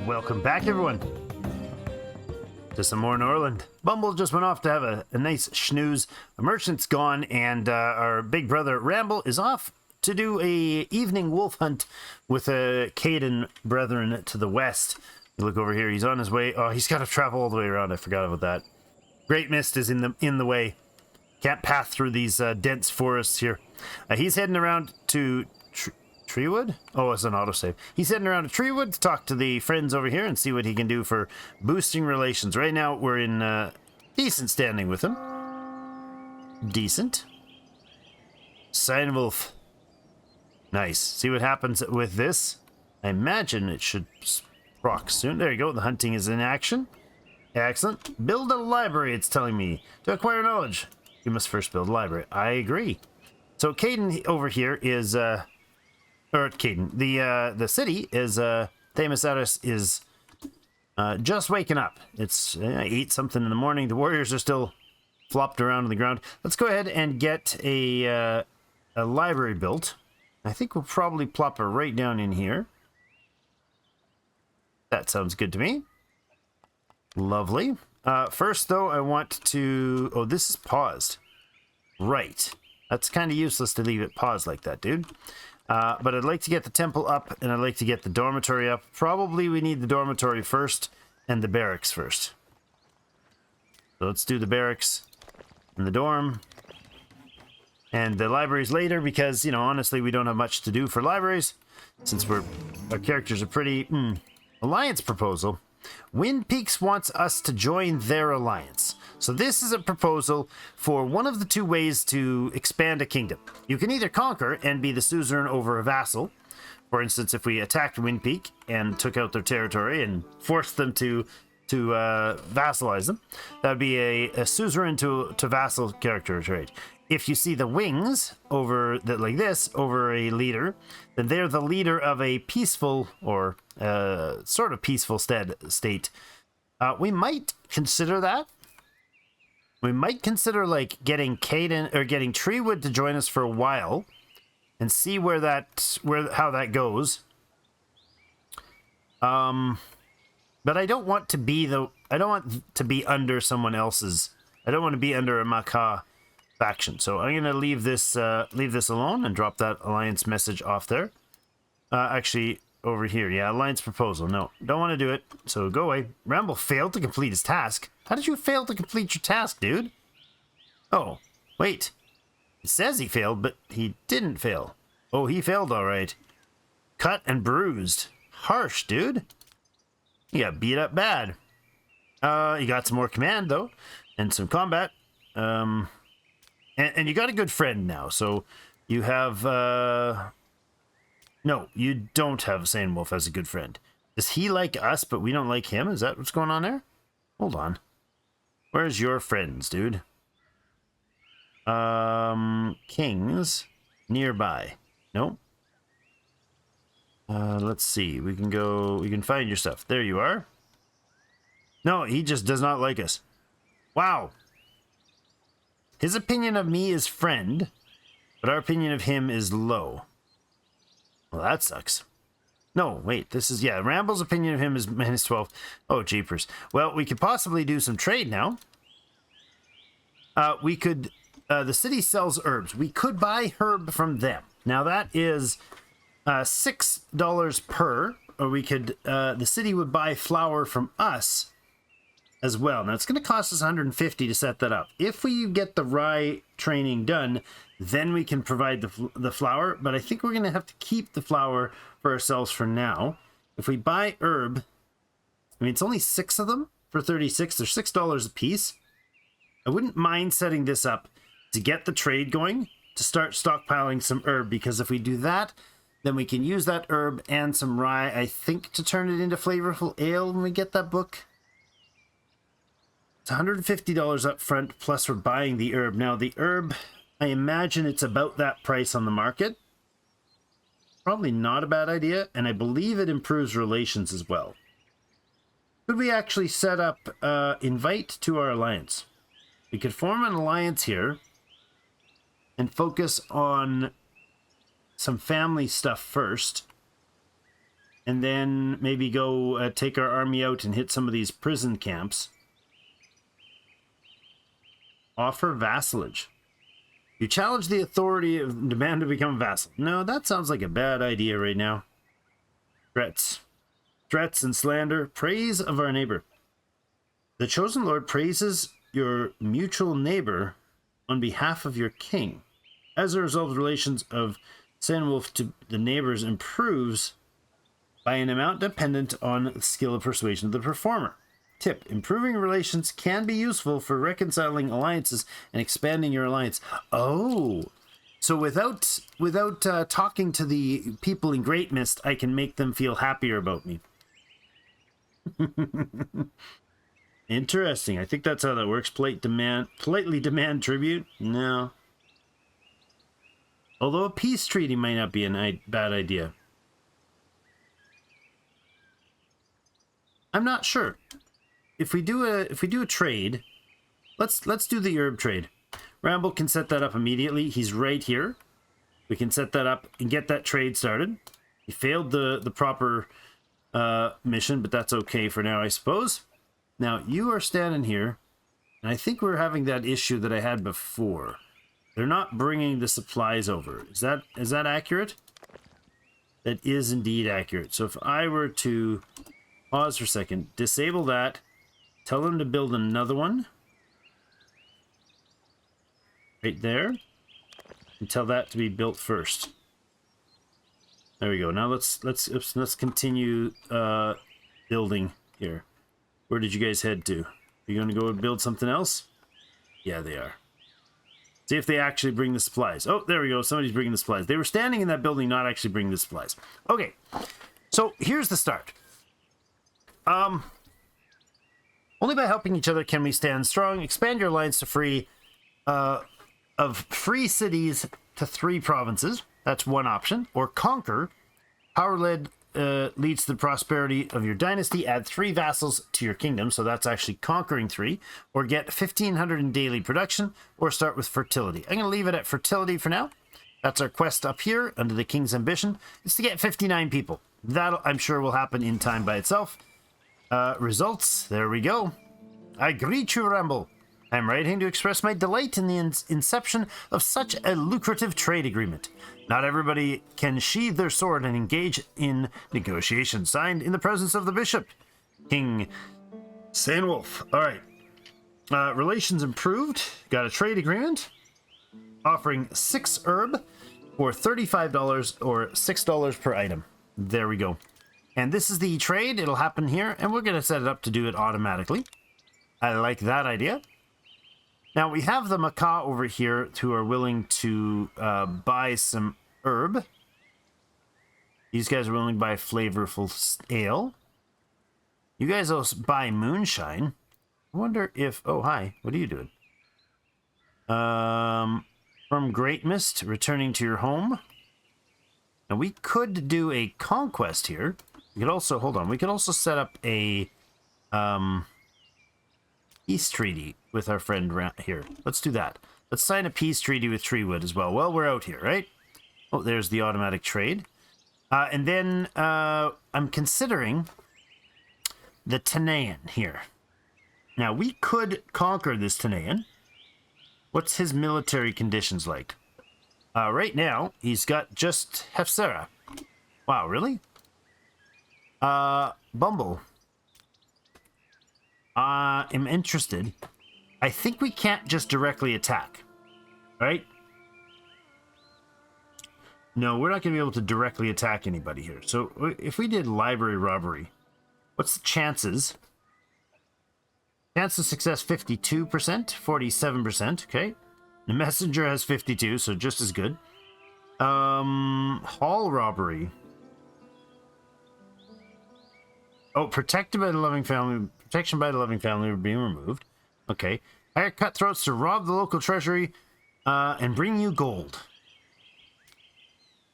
Welcome back, everyone, to some more Norland. Bumble just went off to have a nice snooze. A merchant's gone, and our big brother Ramble is off to do a evening wolf hunt with a Caden brethren to the west. You look over here, he's on his way. Oh, he's got to travel all the way around. I forgot about that. Great Mist is in the way. Can't path through these dense forests here. He's heading around to Treewood? Oh, it's an autosave. He's heading around to Treewood to talk to the friends over here and see what he can do for boosting relations. Right now, we're in decent standing with him. Decent. Steinwolf. Nice. See what happens with this? I imagine it should proc soon. There you go. The hunting is in action. Excellent. Build a library, it's telling me. To acquire knowledge, you must first build a library. I agree. So Caden over here is... Or Caden, the city is Thamus Aris is just waking up. It's 8 something in the morning. The warriors are still flopped around on the ground. Let's go ahead and get a library built. I think we'll probably plop her right down in here. That sounds good to me. Lovely. First, though, I want to... Oh, this is paused. Right. That's kind of useless to leave it paused like that, dude. But I'd like to get the temple up, and I'd like to get the dormitory up. Probably we need the dormitory first, and the barracks first. So let's do the barracks and the dorm. And the libraries later, because, you know, honestly, we don't have much to do for libraries, since our characters are pretty... Alliance proposal. Wind Peaks wants us to join their alliance. So this is a proposal for one of the two ways to expand a kingdom. You can either conquer and be the suzerain over a vassal. For instance, if we attacked Wind Peak and took out their territory and forced them to vassalize them, that would be a suzerain to vassal character trait. If you see the wings over like this over a leader, then they're the leader of a peaceful or sort of peaceful state. We might consider that. We might consider like getting Caden or getting Treewood to join us for a while and see how that goes. But I don't want to be under someone else's. I don't want to be under a Macaw faction. So I'm going to leave this alone and drop that alliance message off there. Actually, over here. Yeah, alliance proposal. No, don't want to do it. So go away. Ramble failed to complete his task. How did you fail to complete your task, dude? Oh, wait. It says he failed, but he didn't fail. Oh, he failed all right. Cut and bruised. Harsh, dude. You got beat up bad. You got some more command, though, and some combat. And you got a good friend now, so you have... No, you don't have Steinwolf as a good friend. Does he like us, but we don't like him? Is that what's going on there? Hold on. Where's your friends, dude? Kings nearby. No. Let's see. We can find your stuff. There you are. No, he just does not like us. Wow. His opinion of me is friend, but our opinion of him is low. Well, that sucks. No, wait, this is, yeah, Ramble's opinion of him is -12. Oh, jeepers. Well, we could possibly do some trade now. We could, the city sells herbs. We could buy herb from them. Now, that is $6 per, or we could, the city would buy flour from us as well. Now, it's going to cost us 150 to set that up. If we get the rye training done, then we can provide the flour, but I think we're going to have to keep the flour for ourselves for now. If we buy herb, I mean, it's only 6 of them for 36. They're $6 a piece. I wouldn't mind setting this up to get the trade going, to start stockpiling some herb, because if we do that, then we can use that herb and some rye, I think, to turn it into flavorful ale when we get that book. It's $150 up front, plus we're buying the herb. Now, the herb, I imagine it's about that price on the market. Probably not a bad idea, and I believe it improves relations as well. Could we actually set up invite to our alliance? We could form an alliance here and focus on some family stuff first. and then maybe go take our army out and hit some of these prison camps. Offer vassalage. You challenge the authority of demand to become a vassal. No, that sounds like a bad idea right now. Threats. Threats and slander. Praise of our neighbor. The chosen lord praises your mutual neighbor on behalf of your king. As a result, relations of Sandwolf to the neighbors improves by an amount dependent on the skill of persuasion of the performer. Tip: improving relations can be useful for reconciling alliances and expanding your alliance. Oh, so without talking to the people in Great Mist, I can make them feel happier about me. Interesting. I think that's how that works. Politely demand tribute. No. Although a peace treaty might not be a bad idea. I'm not sure. If we do a trade, let's do the herb trade. Ramble can set that up immediately. He's right here. We can set that up and get that trade started. He failed the proper mission, but that's okay for now, I suppose. Now you are standing here, and I think we're having that issue that I had before. They're not bringing the supplies over. Is that accurate? That is indeed accurate. So if I were to pause for a second, disable that, tell them to build another one right there, and tell that to be built first. There we go. Now let's continue building here. Where did you guys head to? Are you going to go and build something else? Yeah, they are. See if they actually bring the supplies. Oh, there we go. Somebody's bringing the supplies. They were standing in that building, not actually bringing the supplies. Okay, so here's the start. Only by helping each other can we stand strong. Expand your alliance to free cities to 3 provinces. That's one option. Or conquer. Power-led leads to the prosperity of your dynasty. Add 3 vassals to your kingdom. So that's actually conquering 3. Or get 1,500 in daily production. Or start with fertility. I'm going to leave it at fertility for now. That's our quest up here under the king's ambition. It's to get 59 people. That, I'm sure, will happen in time by itself. Results. There we go. I greet you, Ramble. I'm writing to express my delight in the inception of such a lucrative trade agreement. Not everybody can sheathe their sword and engage in negotiations signed in the presence of the bishop, King Sandwolf. All right. Relations improved. Got a trade agreement offering 6 herb for $35 or $6 per item. There we go. And this is the trade. It'll happen here, and we're going to set it up to do it automatically. I like that idea. Now, we have the macaw over here who are willing to buy some herb. These guys are willing to buy flavorful ale. You guys also buy moonshine. I wonder if... Oh, hi. What are you doing? From Great Mist, returning to your home. Now, we could do a conquest here. We could also... Hold on. We could also set up a... peace treaty with our friend here. Let's do that. Let's sign a peace treaty with Treewood as well. Well, we're out here, right? Oh, there's the automatic trade. And then I'm considering the Tanaian here. Now, we could conquer this Tanaian. What's his military conditions like? Right now, he's got just Hefsera. Wow, really? Bumble. I'm interested. I think we can't just directly attack, right? No, we're not going to be able to directly attack anybody here. So if we did library robbery, what's the chances? Chance of success 52%, 47%, okay. The messenger has 52, so just as good. Hall robbery. Oh, protected by the loving family. Protection by the loving family are being removed. Okay. Hire cutthroats to rob the local treasury and bring you gold.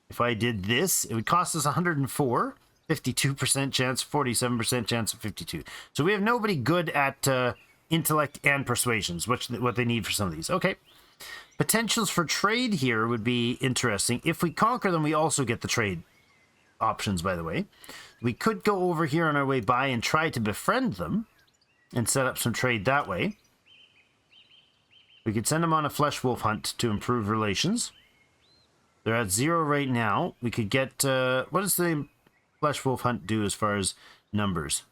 If I did this, it would cost us 104. 52% chance, 47% chance of 52. So we have nobody good at intellect and persuasions, what they need for some of these. Okay. Potentials for trade here would be interesting. If we conquer them, we also get the trade. options, by the way. We could go over here on our way by and try to befriend them and set up some trade that way. We could send them on a flesh wolf hunt to improve relations. They're at 0 right now. We could get... what does the flesh wolf hunt do as far as numbers?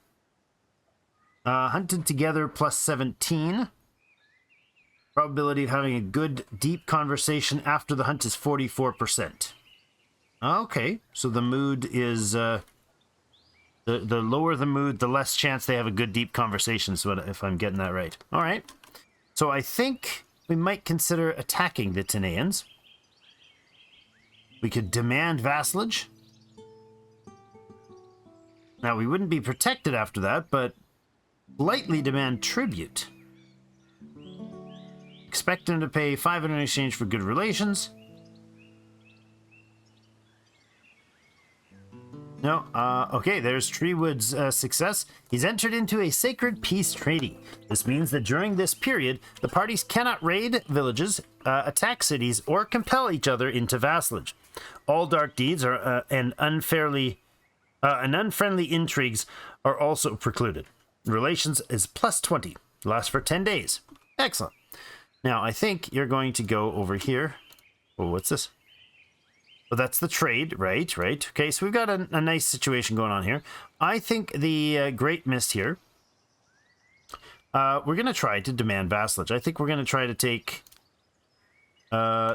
Hunted together plus 17. Probability of having a good, deep conversation after the hunt is 44%. Okay, so the mood is... the lower the mood, the less chance they have a good, deep conversation, so if I'm getting that right. All right. So I think we might consider attacking the Tanneans. We could demand vassalage. Now, we wouldn't be protected after that, but lightly demand tribute. Expect them to pay 500 in exchange for good relations. No, okay, there's Treewood's success. He's entered into a sacred peace treaty. This means that during this period, the parties cannot raid villages, attack cities, or compel each other into vassalage. All dark deeds are, and unfriendly intrigues are also precluded. Relations is plus 20. Lasts for 10 days. Excellent. Now, I think you're going to go over here. Oh, what's this? Oh, that's the trade, right. Okay, so we've got a nice situation going on here. I think the Great Mist here, we're going to try to demand vassalage. I think we're going to try to take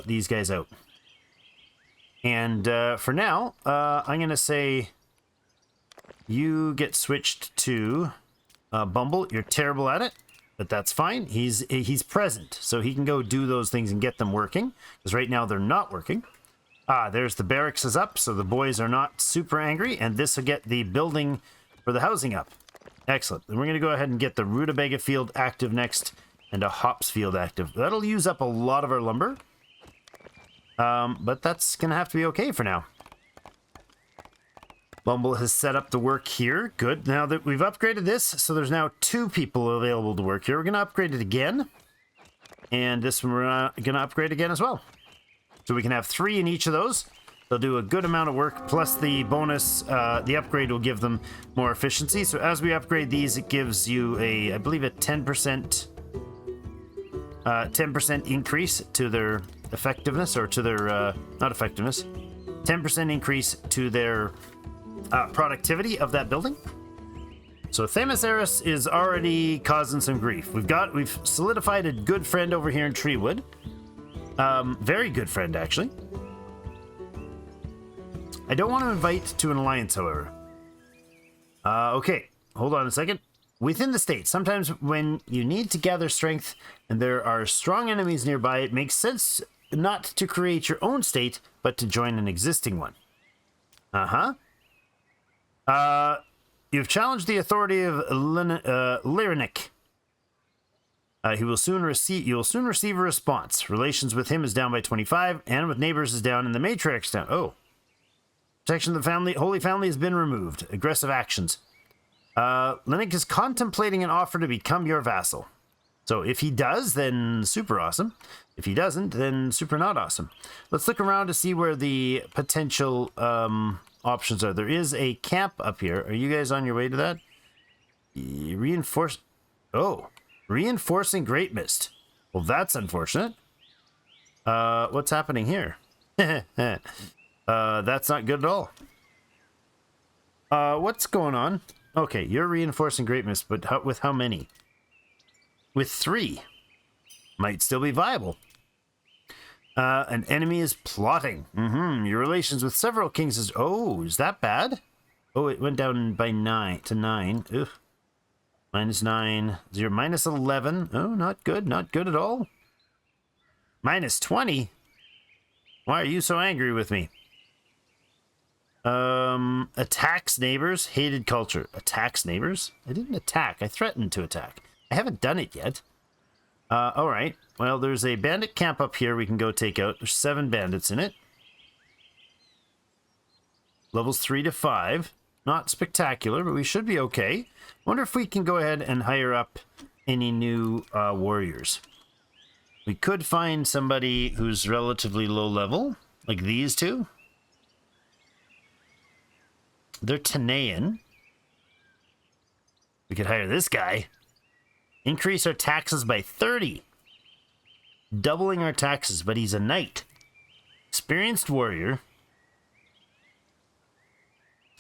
these guys out. And for now, I'm going to say you get switched to Bumble. You're terrible at it, but that's fine. He's present, so he can go do those things and get them working, because right now they're not working. There's the barracks is up, so the boys are not super angry, and this will get the building for the housing up. Excellent. Then we're going to go ahead and get the rutabaga field active next, and a hops field active. That'll use up a lot of our lumber, but that's going to have to be okay for now. Bumble has set up the work here. Good. Now that we've upgraded this, so there's now 2 people available to work here. We're going to upgrade it again, and this one we're going to upgrade again as well. So we can have 3 in each of those. They'll do a good amount of work, plus the bonus, the upgrade will give them more efficiency. So as we upgrade these, it gives you I believe a 10% increase to their effectiveness, or to their, not effectiveness, 10% increase to their productivity of that building. So Themasaurus is already causing some grief. We've solidified a good friend over here in Treewood. Very good friend, actually. I don't want to invite to an alliance, however. Okay, hold on a second. Within the state, sometimes when you need to gather strength and there are strong enemies nearby, it makes sense not to create your own state, but to join an existing one. You've challenged the authority of Lyrinik. You will soon receive a response. Relations with him is down by 25, and with neighbors is down, and the matriarch's down. Oh. Protection of the family, Holy Family has been removed. Aggressive actions. Lyrinik is contemplating an offer to become your vassal. So if he does, then super awesome. If he doesn't, then super not awesome. Let's look around to see where the potential options are. There is a camp up here. Are you guys on your way to that? Reinforcing Great Mist. Well, that's unfortunate. What's happening here? That's not good at all. What's going on? Okay, you're reinforcing Great Mist, but with how many? With 3. Might still be viable. An enemy is plotting. Your relations with several kings is... Oh, is that bad? Oh, it went down by 9 to 9. Ugh. -9, 0, -11. Oh, not good. Not good at all. -20? Why are you so angry with me? Attacks neighbors. Hated culture. Attacks neighbors? I didn't attack. I threatened to attack. I haven't done it yet. Alright. Well, there's a bandit camp up here we can go take out. There's 7 bandits in it. Levels 3 to 5. Not spectacular, but we should be okay. Wonder if we can go ahead and hire up any new warriors. We could find somebody who's relatively low level, like these 2. They're Tanaian. We could hire this guy. Increase our taxes by 30. Doubling our taxes, but he's a knight. Experienced warrior.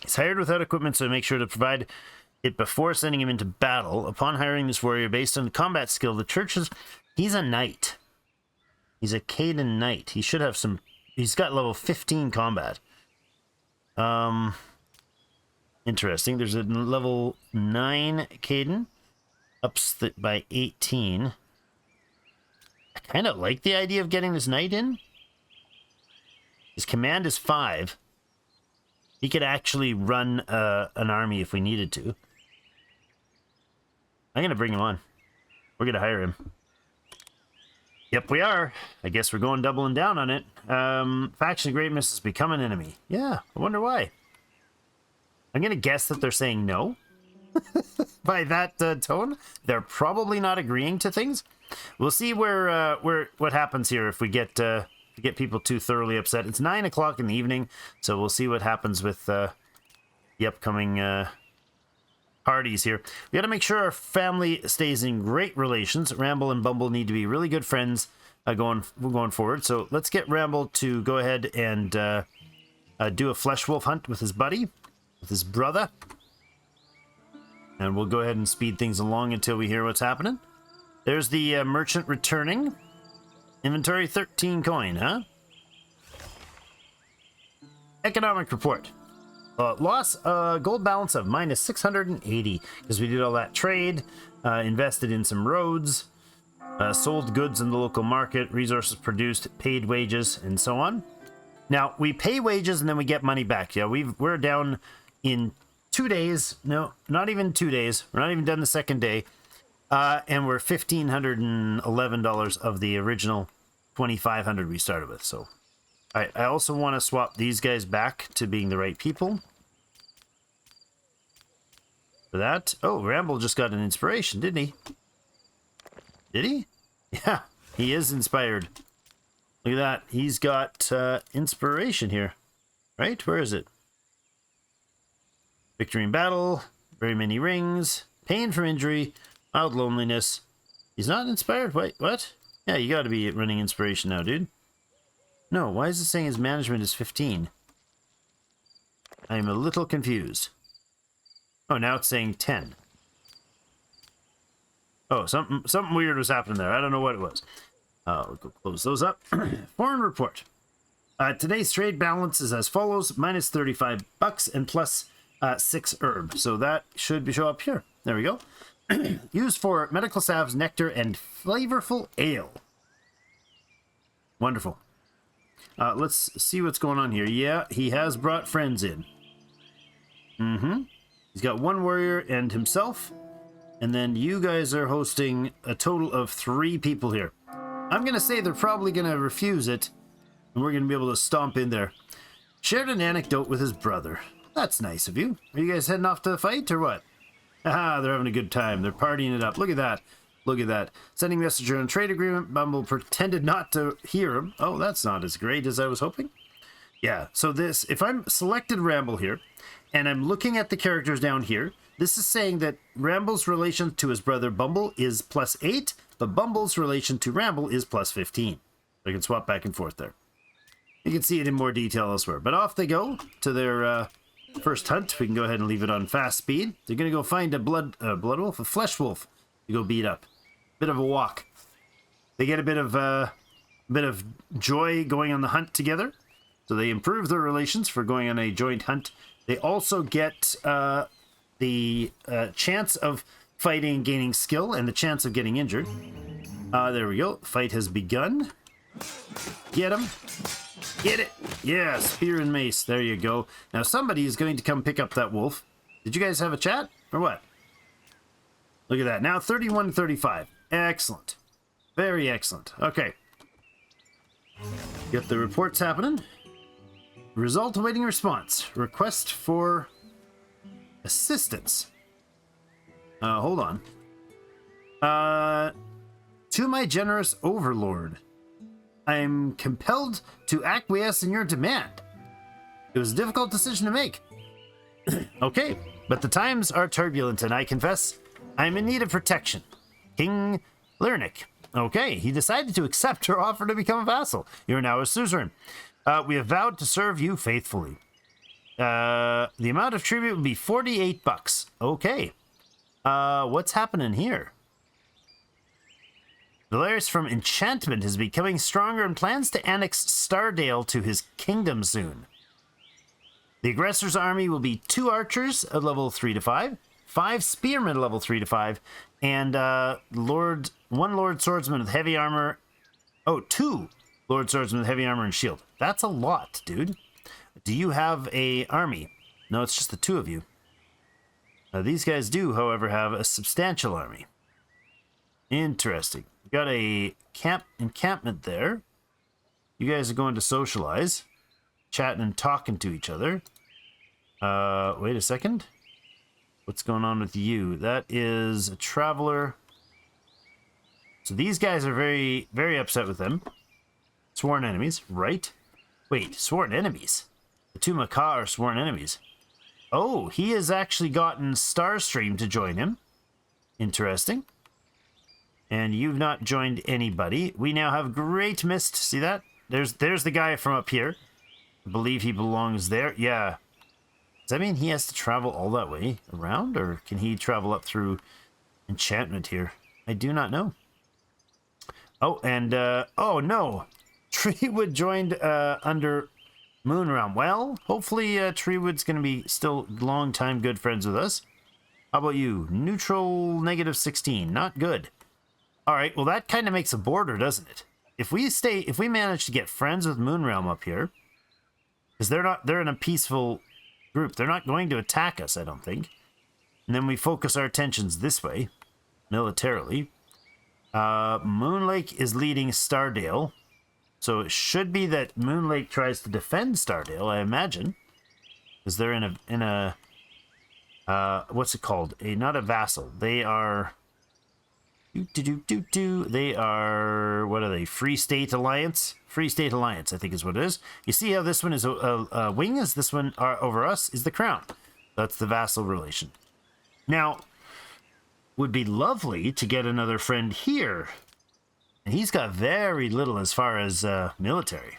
He's hired without equipment, so make sure to provide it before sending him into battle. Upon hiring this warrior based on the combat skill, the churches... He's a knight. He's a Caden knight. He should have some... He's got level 15 combat. Interesting. There's a level 9 Caden. Ups by 18. I kind of like the idea of getting this knight in. His command is 5. He could actually run an army if we needed to. I'm going to bring him on. We're going to hire him. Yep, we are. I guess we're going doubling down on it. Faction of Great Mists has become an enemy. Yeah, I wonder why. I'm going to guess that they're saying no. By that tone. They're probably not agreeing to things. We'll see what happens here if we get people too thoroughly upset. It's 9 o'clock in the evening, so we'll see what happens with the upcoming parties here. We got to make sure our family stays in great relations. Ramble and Bumble need to be really good friends going forward. So let's get Ramble to go ahead and do a flesh wolf hunt with his buddy, with his brother. And we'll go ahead and speed things along until we hear what's happening. There's the merchant returning. Inventory 13 coin, huh? Economic report. Loss gold balance of minus 680 because we did all that trade, invested in some roads, sold goods in the local market, resources produced, paid wages, and so on. Now, we pay wages and then we get money back. Yeah, we're down in 2 days. No, not even 2 days. We're not even done the second day. And we're $1,511 of the original $2,500 we started with. So, all right, I also want to swap these guys back to being the right people. For that. Oh, Ramble just got an inspiration, didn't he? Did he? Yeah, he is inspired. Look at that. He's got inspiration here. Right? Where is it? Victory in battle. Very many rings. Pain from injury. Mild loneliness. He's not inspired? Wait, what? Yeah, you gotta be running inspiration now, dude. No, why is it saying his management is 15? I'm a little confused. Oh, now it's saying 10. Oh, something weird was happening there. I don't know what it was. We'll go close those up. Foreign report. Today's trade balance is as follows. Minus $35 and plus 6 herb. So that should show up here. There we go. Used for medical salves, nectar, and flavorful ale. Wonderful. Let's see what's going on here. Yeah, he has brought friends in. He's got 1 warrior and himself. And then you guys are hosting a total of 3 people here. I'm going to say they're probably going to refuse it. And we're going to be able to stomp in there. Shared an anecdote with his brother. That's nice of you. Are you guys heading off to the fight or what? Haha, they're having a good time. They're partying it up. Look at that. Look at that. Sending messenger on trade agreement. Bumble pretended not to hear him. Oh, that's not as great as I was hoping. Yeah, so this, if I'm selected Ramble here, and I'm looking at the characters down here, this is saying that Ramble's relation to his brother Bumble is plus 8, but Bumble's relation to Ramble is plus 15. I can swap back and forth there. You can see it in more detail elsewhere. But off they go to their first hunt. We can go ahead and leave it on fast speed. They're going to go find a blood wolf, a flesh wolf to go beat up. Bit of a walk. They get a bit of joy going on the hunt together. So they improve their relations for going on a joint hunt. They also get the chance of fighting and gaining skill and the chance of getting injured. There we go. Fight has begun. Get him. Get it. Yeah, spear and mace. There you go. Now somebody is going to come pick up that wolf. Did you guys have a chat or what? Look at that. Now 31-35. Excellent. Very excellent. Okay. Get the reports happening. Result awaiting response. Request for assistance. Hold on. To my generous overlord, I am compelled to acquiesce in your demand. It was a difficult decision to make. Okay, but the times are turbulent, and I confess I'm in need of protection. King Lernick. Okay, he decided to accept her offer to become a vassal. You are now a suzerain. We have vowed to serve you faithfully. The amount of tribute would be 48 bucks. Okay. What's happening here? Valerius from Enchantment is becoming stronger and plans to annex Stardale to his kingdom soon. The aggressor's army will be 2 archers at level 3 to 5, 5 spearmen at level 3 to 5, and one Lord Swordsman with heavy armor. Oh, 2 Lord Swordsman with heavy armor and shield. That's a lot, dude. Do you have a army? No, it's just the 2 of you. These guys do, however, have a substantial army. Interesting. We got a encampment there. You guys are going to socialize, chatting and talking to each other. Wait a second. What's going on with you? That is a traveler. So these guys are very, very upset with them. Sworn enemies, right? Wait, sworn enemies? The 2 Macaw are sworn enemies. Oh, he has actually gotten Starstream to join him. Interesting. And you've not joined anybody. We now have Great Mist. See that? There's the guy from up here. I believe he belongs there. Yeah. Does that mean he has to travel all that way around? Or can he travel up through Enchantment here? I do not know. Oh, and, oh no. Treewood joined under Moonrealm. Well, hopefully Treewood's going to be still long-time good friends with us. How about you? Neutral -16. Not good. All right, well, that kind of makes a border, doesn't it? If we manage to get friends with Moonrealm up here, because they're in a peaceful group. They're not going to attack us, I don't think. And then we focus our attentions this way, militarily. Moonlake is leading Stardale. So it should be that Moonlake tries to defend Stardale, I imagine. Because they're in a what's it called? Not a vassal. They are they are, what are they? Free State Alliance? Free State Alliance, I think is what it is. You see how this one is a wing, as this one over us is the crown. That's the vassal relation. Now, would be lovely to get another friend here. And he's got very little as far as military.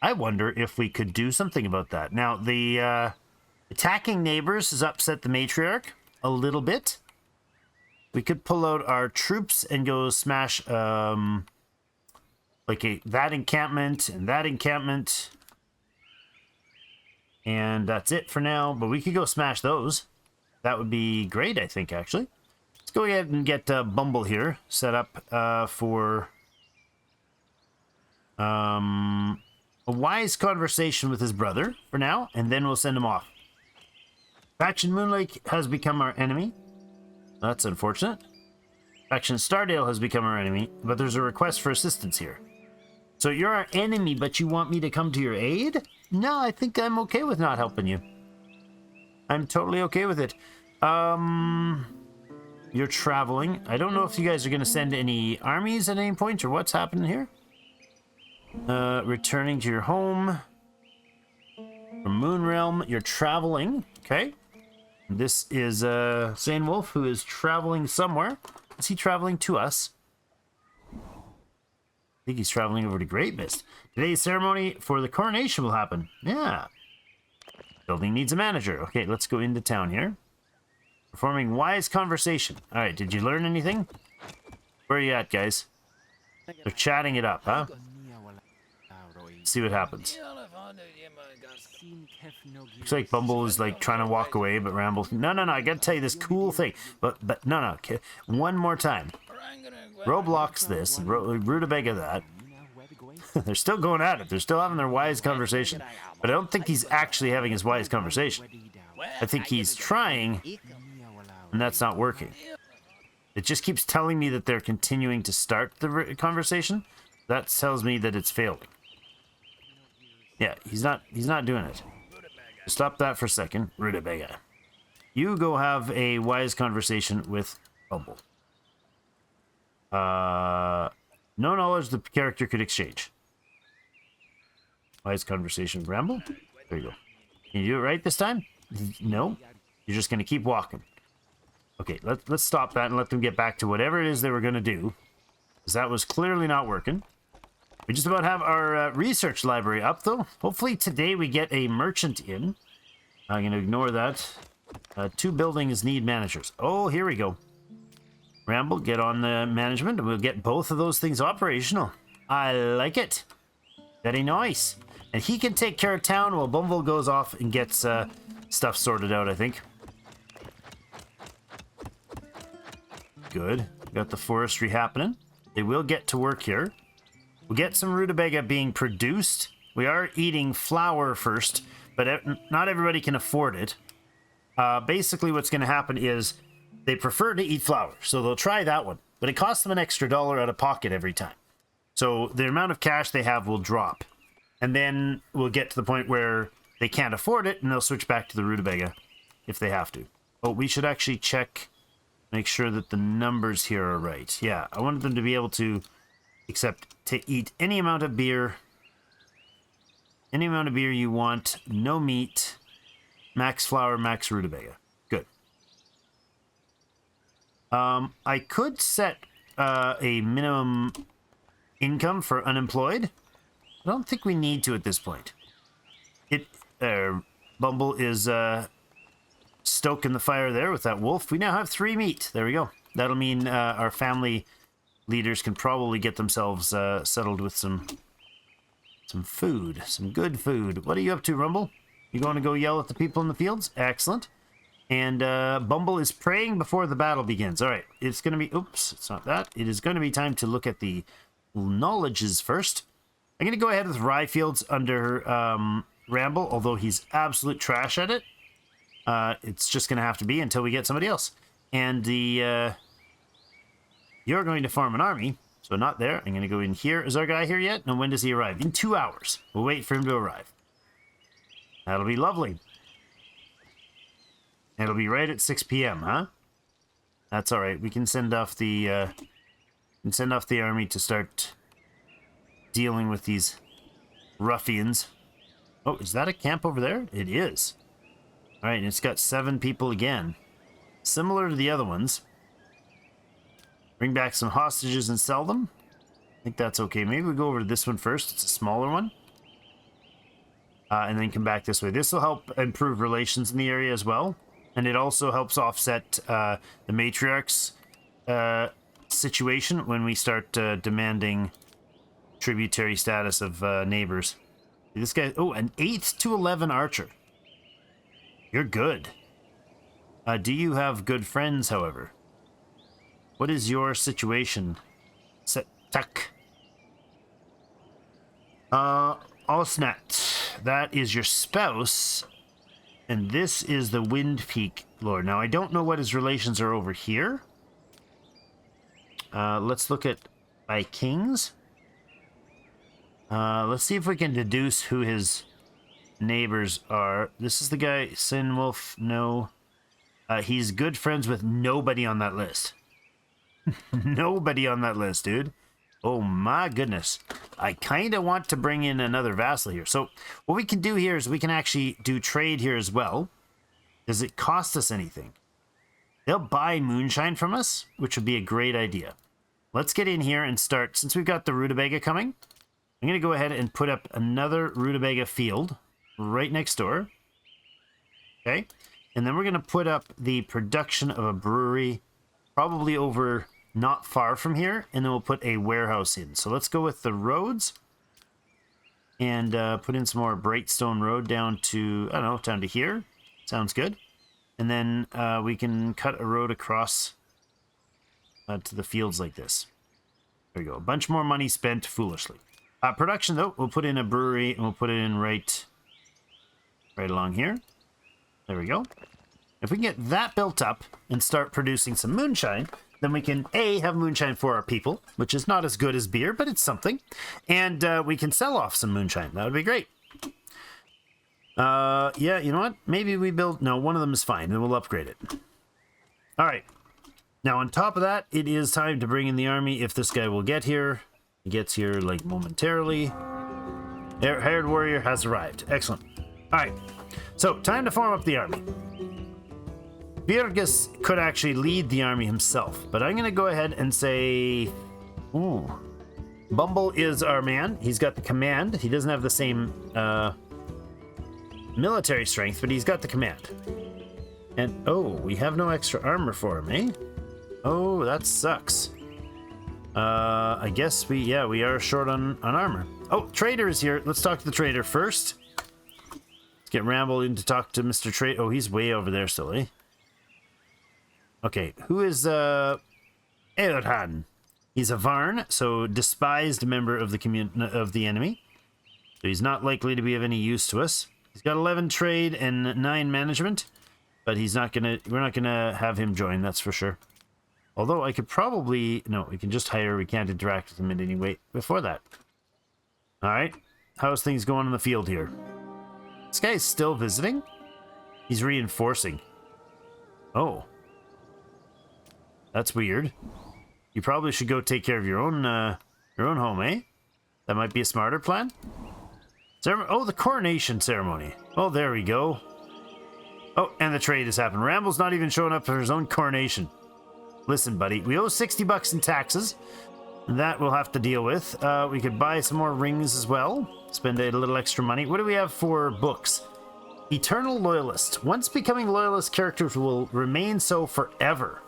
I wonder if we could do something about that. Now, the attacking neighbors has upset the matriarch a little bit. We could pull out our troops and go smash like that encampment and that encampment. And that's it for now. But we could go smash those. That would be great, I think, actually. Let's go ahead and get Bumble here set up for a wise conversation with his brother for now, and then we'll send him off. Faction Moonlake has become our enemy. That's unfortunate. Faction Stardale has become our enemy, but there's a request for assistance here. So you're our enemy, but you want me to come to your aid? No, I think I'm okay with not helping you. I'm totally okay with it. You're traveling. I don't know if you guys are going to send any armies at any point or what's happening here. Returning to your home. From Moonrealm, you're traveling. Okay. This is Sane Wolf, who is traveling somewhere. Is he traveling to us? I think he's traveling over to Great Mist. Today's ceremony for the coronation will happen. Yeah. Building needs a manager. Okay, let's go into town here. Performing wise conversation. All right, did you learn anything? Where are you at, guys? They're chatting it up, huh? See what happens. Looks like Bumble is like trying to walk away, but Ramble. No, I gotta tell you this cool thing. But no. Okay. One more time. Roblox this and Rutabaga that. They're still going at it. They're still having their wise conversation. But I don't think he's actually having his wise conversation. I think he's trying, and that's not working. It just keeps telling me that they're continuing to start the conversation. That tells me that it's failing. Yeah, he's not doing it. Stop that for a second. Rutabaga. You go have a wise conversation with Bumble. No knowledge the character could exchange. Wise conversation with Ramble. There you go. Can you do it right this time? No. You're just going to keep walking. Okay, let's stop that and let them get back to whatever it is they were going to do. Because that was clearly not working. We just about have our research library up, though. Hopefully today we get a merchant in. I'm going to ignore that. 2 buildings need managers. Oh, here we go. Ramble, get on the management, and we'll get both of those things operational. I like it. Very nice. And he can take care of town while Bumble goes off and gets stuff sorted out, I think. Good. Got the forestry happening. They will get to work here. We'll get some rutabaga being produced. We are eating flour first, but not everybody can afford it. Basically, what's going to happen is they prefer to eat flour, so they'll try that one. But it costs them an extra $1 out of pocket every time. So the amount of cash they have will drop. And then we'll get to the point where they can't afford it, and they'll switch back to the rutabaga if they have to. Oh, we should actually check, make sure that the numbers here are right. Yeah, I wanted them to be able to eat any amount of beer. Any amount of beer you want, no meat, max flour, max rutabaga. Good. I could set a minimum income for unemployed. I don't think we need to at this point. Bumble is stoking the fire there with that wolf. We now have 3 meat. There we go. That'll mean our family leaders can probably get themselves settled with some food, some good food. What are you up to, Rumble? You going to go yell at the people in the fields? Excellent. And Bumble is praying before the battle begins. All right, it's going to be... Oops, it's not that. It is going to be time to look at the knowledges first. I'm going to go ahead with rye fields under Ramble, although he's absolute trash at it. It's just going to have to be until we get somebody else. And the... You're going to farm an army, so not there. I'm going to go in here. Is our guy here yet? No, when does he arrive? In 2 hours. We'll wait for him to arrive. That'll be lovely. It'll be right at 6 p.m., huh? That's all right. We can send off the army to start dealing with these ruffians. Oh, is that a camp over there? It is. All right, and it's got 7 people again. Similar to the other ones. Bring back some hostages and sell them. I think that's okay. Maybe we go over to this one first. It's a smaller one. And then come back this way. This will help improve relations in the area as well. And it also helps offset the matriarch's situation when we start demanding tributary status of neighbors. This guy... Oh, an 8 to 11 archer. You're good. Do you have good friends, however? What is your situation? Tuck. Osnat. That is your spouse. And this is the Wind Peak Lord. Now, I don't know what his relations are over here. Let's look at by kings. Let's see if we can deduce who his neighbors are. This is the guy, Sinwolf. No. He's good friends with nobody on that list. Nobody on that list, dude. Oh my goodness. I kind of want to bring in another vassal here. So what we can do here is we can actually do trade here as well. Does it cost us anything? They'll buy moonshine from us, which would be a great idea. Let's get in here and start. Since we've got the rutabaga coming, I'm going to go ahead and put up another rutabaga field right next door. Okay. And then we're going to put up the production of a brewery probably over not far from here, and then we'll put a warehouse in. So let's go with the roads and put in some more Brightstone Road down to, I don't know, down to here. Sounds good. And then we can cut a road across to the fields like this. There we go. A bunch more money spent foolishly. Production, though, we'll put in a brewery, and we'll put it in right along here. There we go. If we can get that built up and start producing some moonshine, then we can, A, have moonshine for our people, which is not as good as beer, but it's something. And we can sell off some moonshine. That would be great. Yeah, you know what? Maybe we build... No, one of them is fine. Then we'll upgrade it. All right. Now, on top of that, it is time to bring in the army if this guy will get here. He gets here, like, momentarily. Hired warrior has arrived. Excellent. All right, so time to form up the army. Virgus could actually lead the army himself, but I'm going to go ahead and say, ooh, Bumble is our man. He's got the command. He doesn't have the same military strength, but he's got the command. And, oh, we have no extra armor for him, eh? Oh, that sucks. I guess we are short on armor. Oh, Trader is here. Let's talk to the Trader first. Let's get Ramble in to talk to Mr. Trader. Oh, he's way over there still, eh? Okay, who is, Eorhan? He's a Varn, so despised member of the enemy. So he's not likely to be of any use to us. He's got 11 trade and 9 management, but we're not gonna have him join, that's for sure. Although I could probably, no, we can just hire, we can't interact with him in any way before that. All right, how's things going in the field here? This guy's still visiting? He's reinforcing. Oh. That's weird. You probably should go take care of your own home, eh? That might be a smarter plan. Oh, the coronation ceremony. Oh, there we go. Oh, and the trade has happened. Ramble's not even showing up for his own coronation. Listen, buddy, we owe 60 bucks in taxes. That we'll have to deal with. We could buy some more rings as well. Spend a little extra money. What do we have for books? Eternal Loyalist. Once becoming loyalist, characters will remain so forever.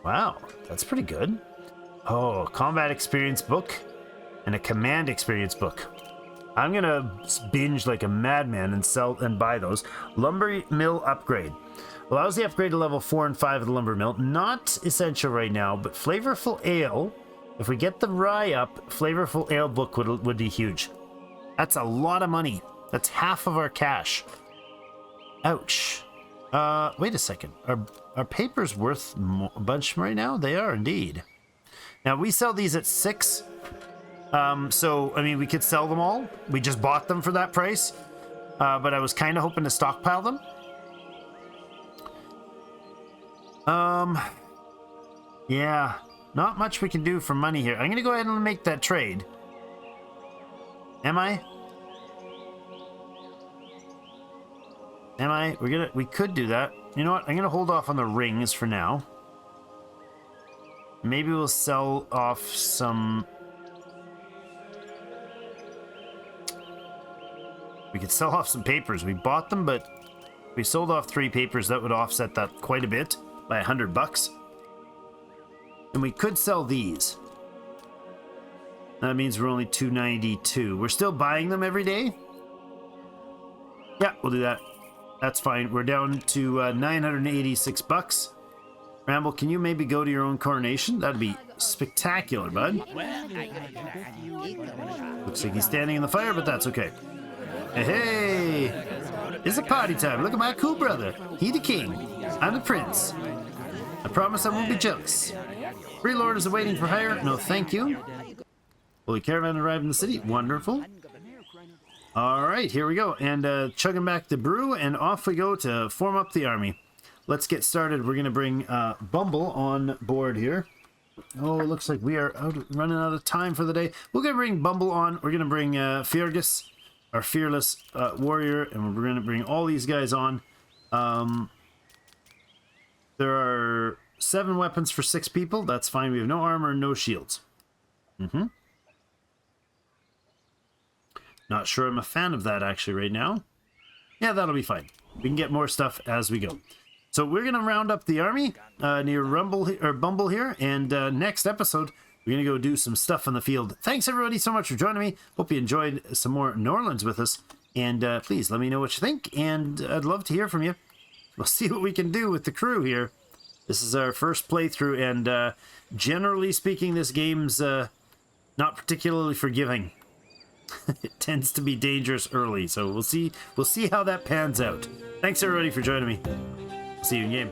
Wow, that's pretty good. Oh, combat experience book and a command experience book. I'm gonna binge like a madman and sell and buy those. Lumber mill upgrade. Allows the upgrade to level 4 and 5 of the lumber mill. Not essential right now, but flavorful ale. If we get the rye up, flavorful ale book would be huge. That's a lot of money. That's half of our cash. Ouch. Wait a second. Are papers worth a bunch right now? They are indeed. Now we sell these at 6. So I mean we could sell them all. We just bought them for that price. But I was kind of hoping to stockpile them. Yeah, not much we can do for money here. I'm gonna go ahead and make that trade. Am I? We could do that. You know what? I'm gonna hold off on the rings for now. Maybe we'll sell off some. We could sell off some papers. We bought them, but we sold off 3 papers. That would offset that quite a bit by 100 bucks. And we could sell these. That means we're only 292. We're still buying them every day. Yeah, we'll do that. That's fine. We're down to 986 bucks. Ramble, can you maybe go to your own coronation? That'd be spectacular, bud. Looks like he's standing in the fire, but that's okay. Hey, it's a party time. Look at my cool brother. He the king. I'm the prince. I promise I won't be jealous. Free Lord is awaiting for hire. No, thank you. Holy caravan arrived in the city. Wonderful. All right, here we go. And chugging back the brew, and off we go to form up the army. Let's get started. We're going to bring Bumble on board here. Oh, it looks like we are running out of time for the day. We're going to bring Bumble on. We're going to bring Fergus, our fearless warrior, and we're going to bring all these guys on. There are 7 weapons for 6 people. That's fine. We have no armor and no shields. Not sure I'm a fan of that actually right now. Yeah, that'll be fine. We can get more stuff as we go. So we're going to round up the army near Bumble here. And next episode, we're going to go do some stuff on the field. Thanks everybody so much for joining me. Hope you enjoyed some more Norlands with us. And please let me know what you think. And I'd love to hear from you. We'll see what we can do with the crew here. This is our first playthrough. And generally speaking, this game's not particularly forgiving. It tends to be dangerous early. So we'll see how that pans out. Thanks everybody for joining me. See you in game.